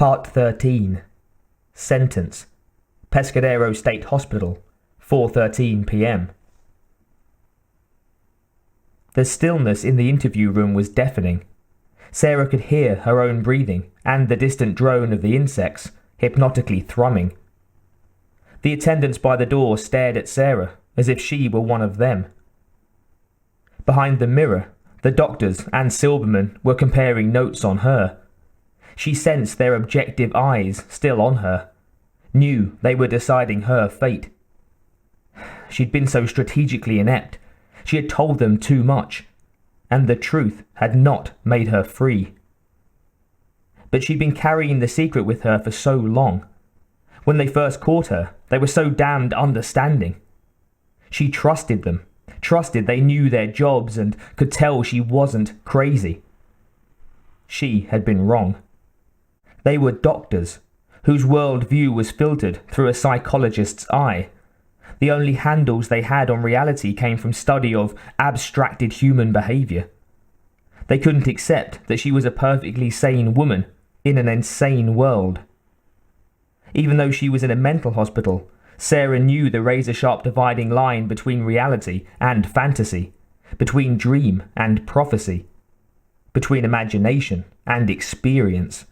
Part 13. Sentence. Pescadero State Hospital, 4:13 p.m. The stillness in the interview room was deafening. Sarah could hear her own breathing and the distant drone of the insects, hypnotically thrumming. The attendants by the door stared at Sarah as if she were one of them. Behind the mirror, the doctors and Silberman were comparing notes on her. She sensed their objective eyes still on her, knew they were deciding her fate. She'd been so strategically inept. She had told them too much, and the truth had not made her free. But she'd been carrying the secret with her for so long. When they first caught her, they were so damned understanding. She trusted them, trusted they knew their jobs and could tell she wasn't crazy. She had been wrong. They were doctors, whose worldview was filtered through a psychologist's eye. The only handles they had on reality came from study of abstracted human behavior. They couldn't accept that she was a perfectly sane woman in an insane world. Even though she was in a mental hospital, Sarah knew the razor-sharp dividing line between reality and fantasy, between dream and prophecy, between imagination and experience.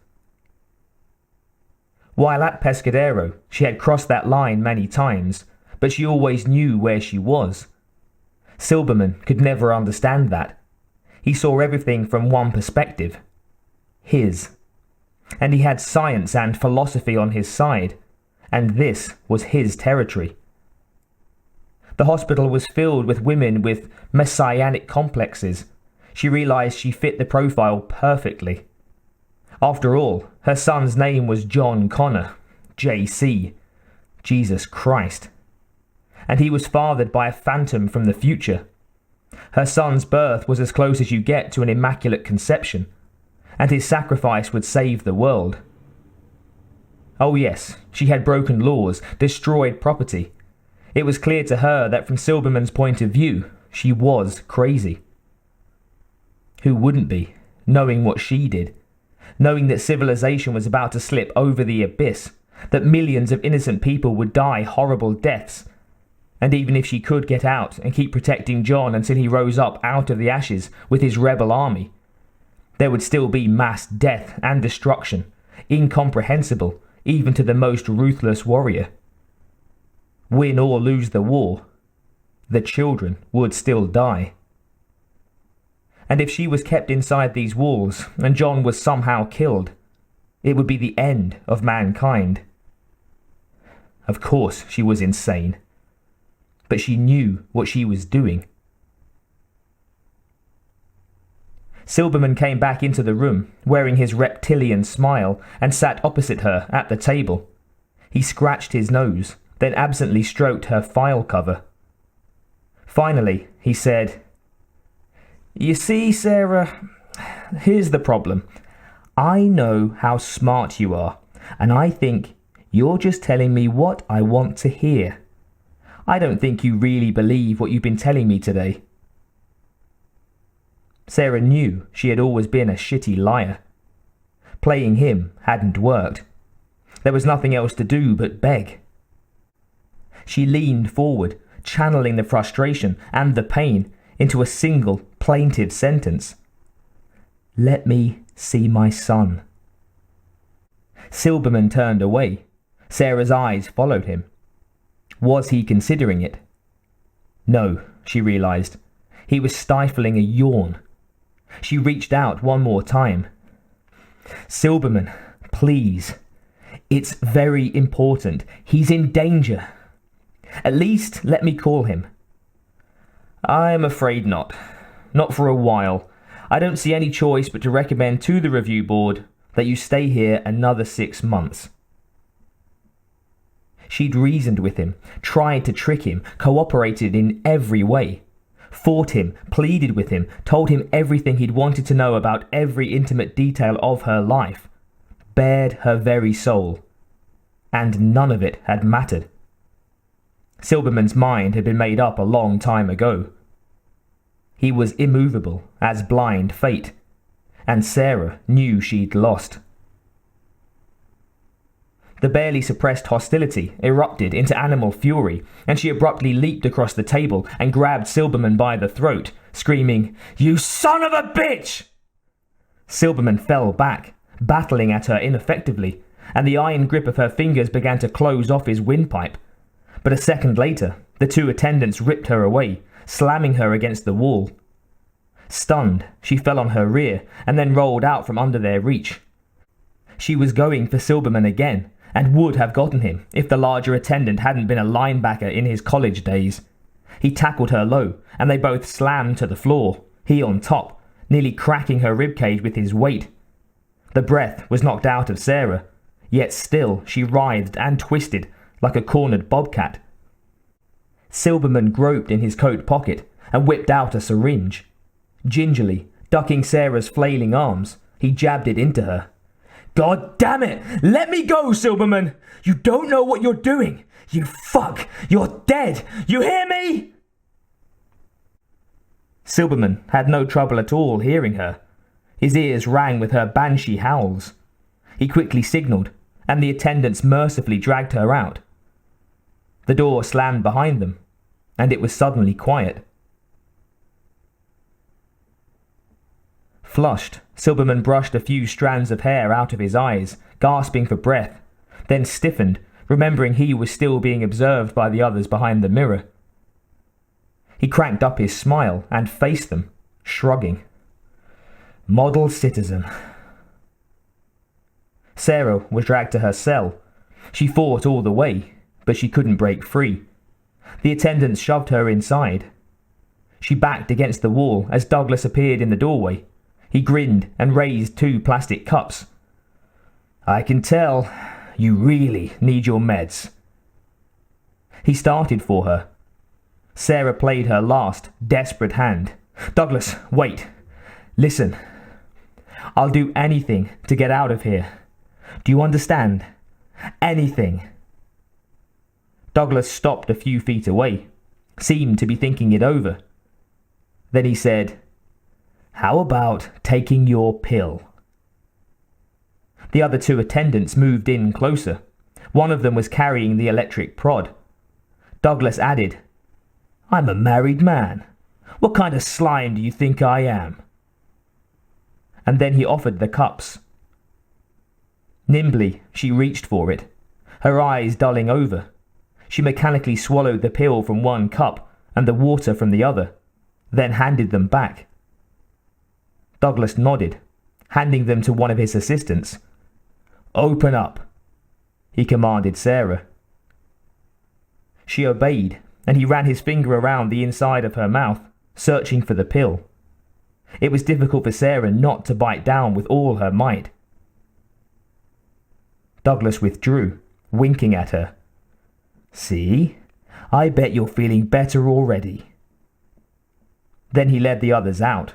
While at Pescadero, she had crossed that line many times, but she always knew where she was. Silberman could never understand that. He saw everything from one perspective, his. And he had science and philosophy on his side, and this was his territory. The hospital was filled with women with messianic complexes. She realized she fit the profile perfectly. After all, her son's name was John Connor, J.C., Jesus Christ. And he was fathered by a phantom from the future. Her son's birth was as close as you get to an immaculate conception, and his sacrifice would save the world. Oh yes, she had broken laws, destroyed property. It was clear to her that from Silberman's point of view, she was crazy. Who wouldn't be, knowing what she did? Knowing that civilization was about to slip over the abyss, that millions of innocent people would die horrible deaths. And even if she could get out and keep protecting John until he rose up out of the ashes with his rebel army, there would still be mass death and destruction, incomprehensible even to the most ruthless warrior. Win or lose the war, the children would still die. And if she was kept inside these walls and John was somehow killed, it would be the end of mankind. Of course she was insane, but she knew what she was doing. Silberman came back into the room, wearing his reptilian smile, and sat opposite her at the table. He scratched his nose, then absently stroked her file cover. Finally, he said, "You see, Sarah, here's the problem. I know how smart you are, and I think you're just telling me what I want to hear. I don't think you really believe what you've been telling me today." Sarah knew she had always been a shitty liar. Playing him hadn't worked. There was nothing else to do but beg. She leaned forward, channeling the frustration and the pain into a single plaintive sentence. "Let me see my son." Silberman turned away. Sarah's eyes followed him. Was he considering it? No, she realized. He was stifling a yawn. She reached out one more time. "Silberman, please. It's very important. He's in danger. At least let me call him." "I'm afraid not. Not for a while. I don't see any choice but to recommend to the review board that you stay here another 6 months. She'd reasoned with him, tried to trick him, cooperated in every way. Fought him, pleaded with him, told him everything he'd wanted to know about every intimate detail of her life, bared her very soul. And none of it had mattered. Silberman's mind had been made up a long time ago. He was immovable as blind fate, and Sarah knew she'd lost. The barely suppressed hostility erupted into animal fury, and she abruptly leaped across the table and grabbed Silberman by the throat, screaming, "You son of a bitch!" Silberman fell back, battling at her ineffectively, and the iron grip of her fingers began to close off his windpipe. But a second later, the two attendants ripped her away, slamming her against the wall. Stunned, she fell on her rear and then rolled out from under their reach. She was going for Silberman again, and would have gotten him if the larger attendant hadn't been a linebacker in his college days. He tackled her low, and they both slammed to the floor, he on top, nearly cracking her ribcage with his weight. The breath was knocked out of Sarah, yet still she writhed and twisted like a cornered bobcat. Silberman groped in his coat pocket and whipped out a syringe. Gingerly, ducking Sarah's flailing arms, he jabbed it into her. "God damn it! Let me go, Silberman! You don't know what you're doing! You fuck! You're dead! You hear me?" Silberman had no trouble at all hearing her. His ears rang with her banshee howls. He quickly signalled, and the attendants mercifully dragged her out. The door slammed behind them, and it was suddenly quiet. Flushed, Silberman brushed a few strands of hair out of his eyes, gasping for breath, then stiffened, remembering he was still being observed by the others behind the mirror. He cranked up his smile and faced them, shrugging. Model citizen. Sarah was dragged to her cell. She fought all the way, but she couldn't break free. The attendants shoved her inside. She backed against the wall as Douglas appeared in the doorway. He grinned and raised 2 plastic cups. "I can tell you really need your meds." He started for her. Sarah played her last, desperate hand. "Douglas, wait. Listen. I'll do anything to get out of here. Do you understand? Anything." Douglas stopped a few feet away, seemed to be thinking it over. Then he said, "How about taking your pill?" The other 2 attendants moved in closer. One of them was carrying the electric prod. Douglas added, "I'm a married man. What kind of slime do you think I am?" And then he offered the cups. Nimbly, she reached for it, her eyes dulling over. She mechanically swallowed the pill from one cup and the water from the other, then handed them back. Douglas nodded, handing them to one of his assistants. "Open up," he commanded Sarah. She obeyed, and he ran his finger around the inside of her mouth, searching for the pill. It was difficult for Sarah not to bite down with all her might. Douglas withdrew, winking at her. "See? I bet you're feeling better already." Then he led the others out.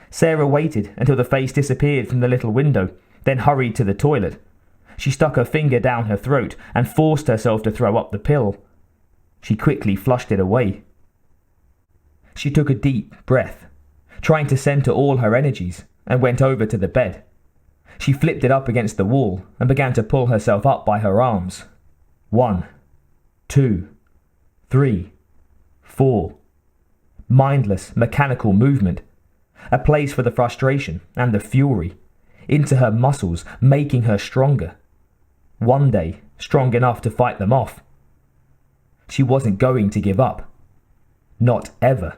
Sarah waited until the face disappeared from the little window, then hurried to the toilet. She stuck her finger down her throat and forced herself to throw up the pill. She quickly flushed it away. She took a deep breath, trying to center all her energies, and went over to the bed. She flipped it up against the wall and began to pull herself up by her arms. 1, 2, 3, 4. Mindless, mechanical movement. A place for the frustration and the fury, into her muscles, making her stronger. One day, strong enough to fight them off. She wasn't going to give up. Not ever.